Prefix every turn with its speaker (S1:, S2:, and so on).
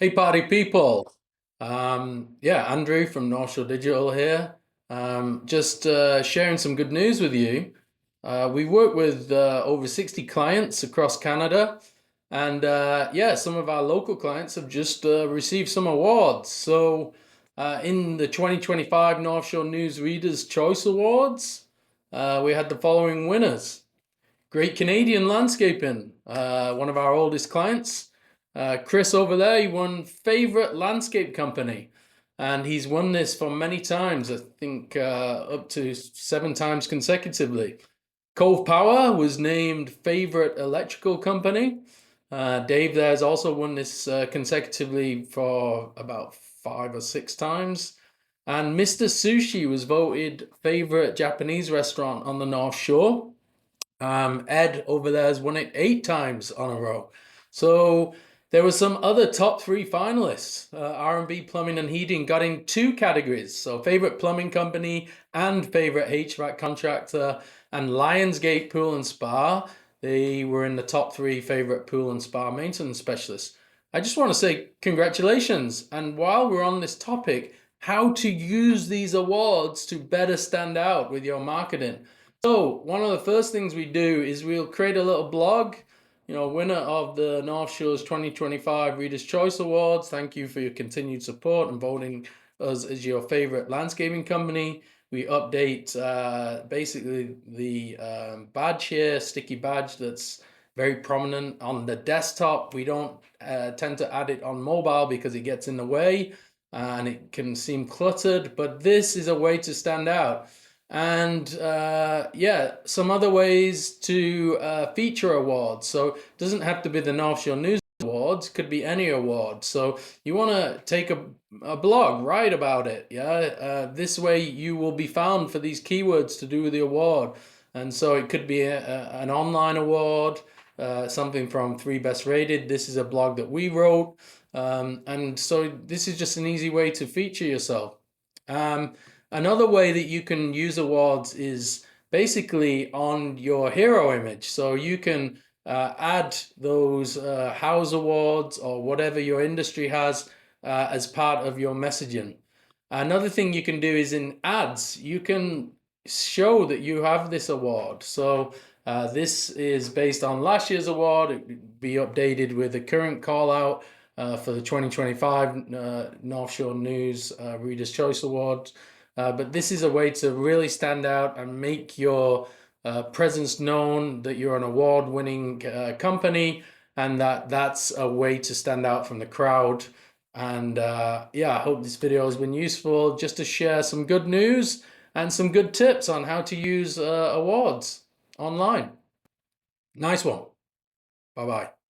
S1: Hey, party people. Yeah, Andrew from North Shore Digital here. Just sharing some good news with you. We work with over 60 clients across Canada, and yeah, some of our local clients have just received some awards. So, in the 2025 North Shore News Readers' Choice Awards, we had the following winners. Great Canadian Landscaping, one of our oldest clients. Chris over there, he won Favorite Landscape Company. And he's won this for many times, I think up to 7 times consecutively. Cove Power was named Favorite Electrical Company. Dave there has also won this consecutively for about 5 or 6 times. And Mr. Sushi was voted Favorite Japanese Restaurant on the North Shore. Ed over there has won it 8 times on a row. So there were some other top three finalists. R&B Plumbing and Heating got in 2 categories. So favorite plumbing company and favorite HVAC contractor. And Lionsgate Pool and Spa, they were in the top three favorite pool and spa maintenance specialists. I just want to say congratulations. And while we're on this topic, how to use these awards to better stand out with your marketing. So one of the first things we do is we'll create a little blog, winner of the North Shore's 2025 Reader's Choice Awards. Thank you for your continued support and voting us as your favorite landscaping company. We update basically the badge here, sticky badge that's very prominent on the desktop. We don't tend to add it on mobile because it gets in the way and it can seem cluttered, but this is a way to stand out. And yeah, some other ways to feature awards. So it doesn't have to be the North Shore News Awards, could be any award. So you want to take a blog, write about it. Yeah, this way you will be found for these keywords to do with the award. And so it could be an online award, something from 3 Best Rated. This is a blog that we wrote. And so this is just an easy way to feature yourself. Another way that you can use awards is basically on your hero image. So you can add those house awards or whatever your industry has as part of your messaging. Another thing you can do is in ads, you can show that you have this award. So this is based on last year's award. It would be updated with the current call out for the 2025 North Shore News Reader's Choice Awards. But this is a way to really stand out and make your presence known, that you're an award-winning company, and that's a way to stand out from the crowd. And yeah, I hope this video has been useful just to share some good news and some good tips on how to use awards online. Nice one. Bye-bye.